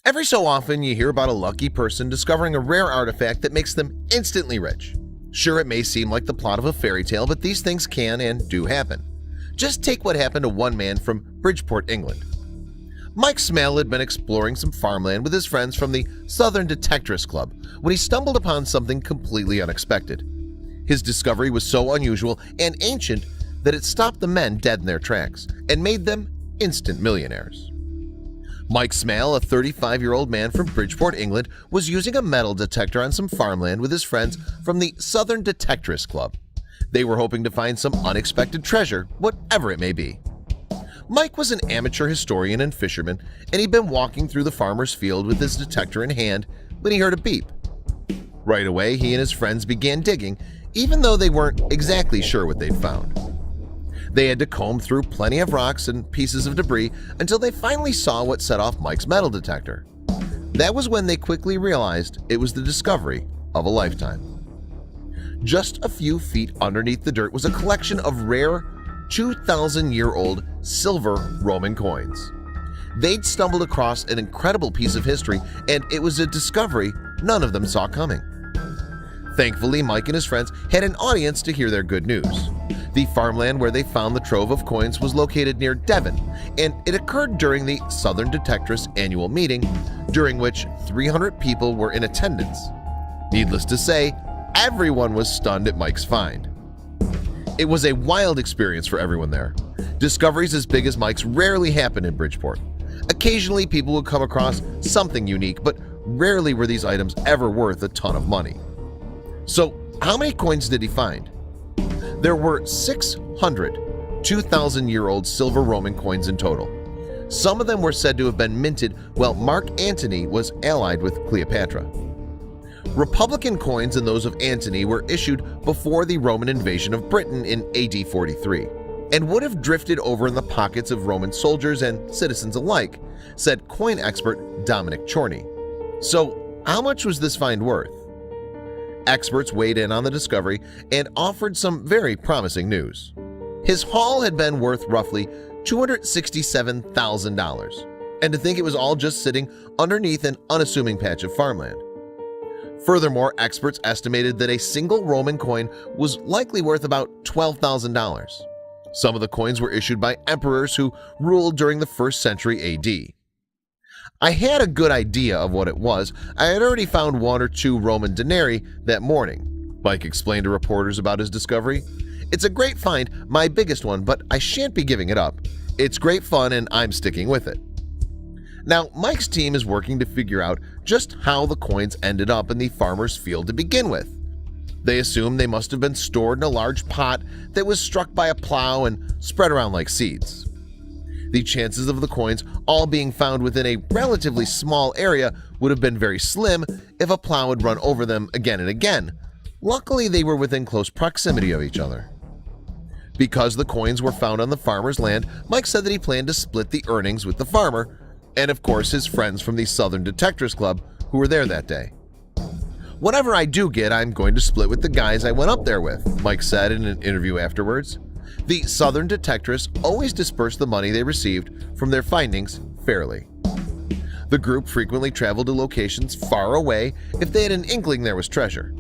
Every so often you hear about a lucky person discovering a rare artifact that makes them instantly rich. Sure, it may seem like the plot of a fairy tale, but these things can and do happen. Just take what happened to one man from Bridgeport, England. Mike Smale had been exploring some farmland with his friends from the Southern Detectorist Club when he stumbled upon something completely unexpected. His discovery was so unusual and ancient that it stopped the men dead in their tracks and made them instant millionaires. Mike Smale, a 35-year-old man from Bridgeport, England, was using a metal detector on some farmland with his friends from the Southern Detectorist Club. They were hoping to find some unexpected treasure, whatever it may be. Mike was an amateur historian and fisherman, and he'd been walking through the farmer's field with his detector in hand when he heard a beep. Right away, he and his friends began digging, even though they weren't exactly sure what they'd found. They had to comb through plenty of rocks and pieces of debris until they finally saw what set off Mike's metal detector. That was when they quickly realized it was the discovery of a lifetime. Just a few feet underneath the dirt was a collection of rare 2,000-year-old silver Roman coins. They'd stumbled across an incredible piece of history, and it was a discovery none of them saw coming. Thankfully, Mike and his friends had an audience to hear their good news. The farmland where they found the trove of coins was located near Devon, and it occurred during the Southern Detectorist annual meeting, during which 300 people were in attendance. Needless to say, everyone was stunned at Mike's find. It was a wild experience for everyone there. Discoveries as big as Mike's rarely happen in Bridgeport. Occasionally, people would come across something unique, but rarely were these items ever worth a ton of money. So, how many coins did he find? There were 600 2,000-year-old silver Roman coins in total. Some of them were said to have been minted while Mark Antony was allied with Cleopatra. Republican coins and those of Antony were issued before the Roman invasion of Britain in AD 43 and would have drifted over in the pockets of Roman soldiers and citizens alike, said coin expert Dominic Chorney. So, how much was this find worth? Experts weighed in on the discovery and offered some very promising news. His haul had been worth roughly $267,000, and to think it was all just sitting underneath an unassuming patch of farmland. Furthermore, experts estimated that a single Roman coin was likely worth about $12,000. Some of the coins were issued by emperors who ruled during the 1st century AD. I had a good idea of what it was. I had already found 1 or 2 Roman denarii that morning. Mike explained to reporters about his discovery. It's a great find, my biggest one, but I shan't be giving it up. It's great fun and I'm sticking with it. Now, Mike's team is working to figure out just how the coins ended up in the farmer's field to begin with. They assume they must have been stored in a large pot that was struck by a plow and spread around like seeds. The chances of the coins all being found within a relatively small area would have been very slim if a plow had run over them again and again. Luckily, they were within close proximity of each other. Because the coins were found on the farmer's land, Mike said that he planned to split the earnings with the farmer and, of course, his friends from the Southern Detectorist Club who were there that day. "Whatever I do get, I'm going to split with the guys I went up there with," Mike said in an interview afterwards. The Southern Detectorists always dispersed the money they received from their findings fairly. The group frequently traveled to locations far away if they had an inkling there was treasure.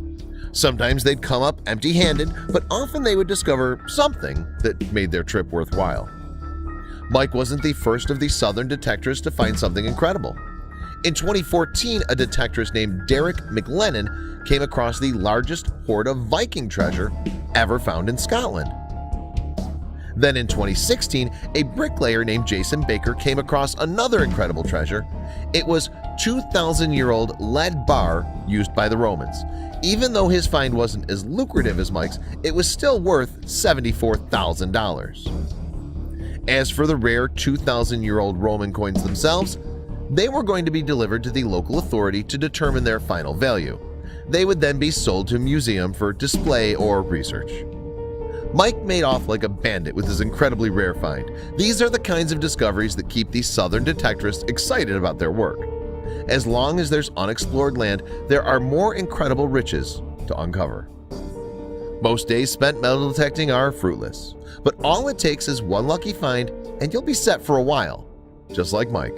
Sometimes they'd come up empty-handed, but often they would discover something that made their trip worthwhile. Mike wasn't the first of the Southern Detectorists to find something incredible. In 2014, a detectorist named Derek McLennan came across the largest hoard of Viking treasure ever found in Scotland. Then in 2016, a bricklayer named Jason Baker came across another incredible treasure. It was 2,000-year-old lead bar used by the Romans. Even though his find wasn't as lucrative as Mike's, it was still worth $74,000. As for the rare 2,000-year-old Roman coins themselves, they were going to be delivered to the local authority to determine their final value. They would then be sold to a museum for display or research. Mike made off like a bandit with his incredibly rare find. These are the kinds of discoveries that keep the Southern Detectorists excited about their work. As long as there's unexplored land, there are more incredible riches to uncover. Most days spent metal detecting are fruitless, but all it takes is one lucky find and you'll be set for a while, just like Mike.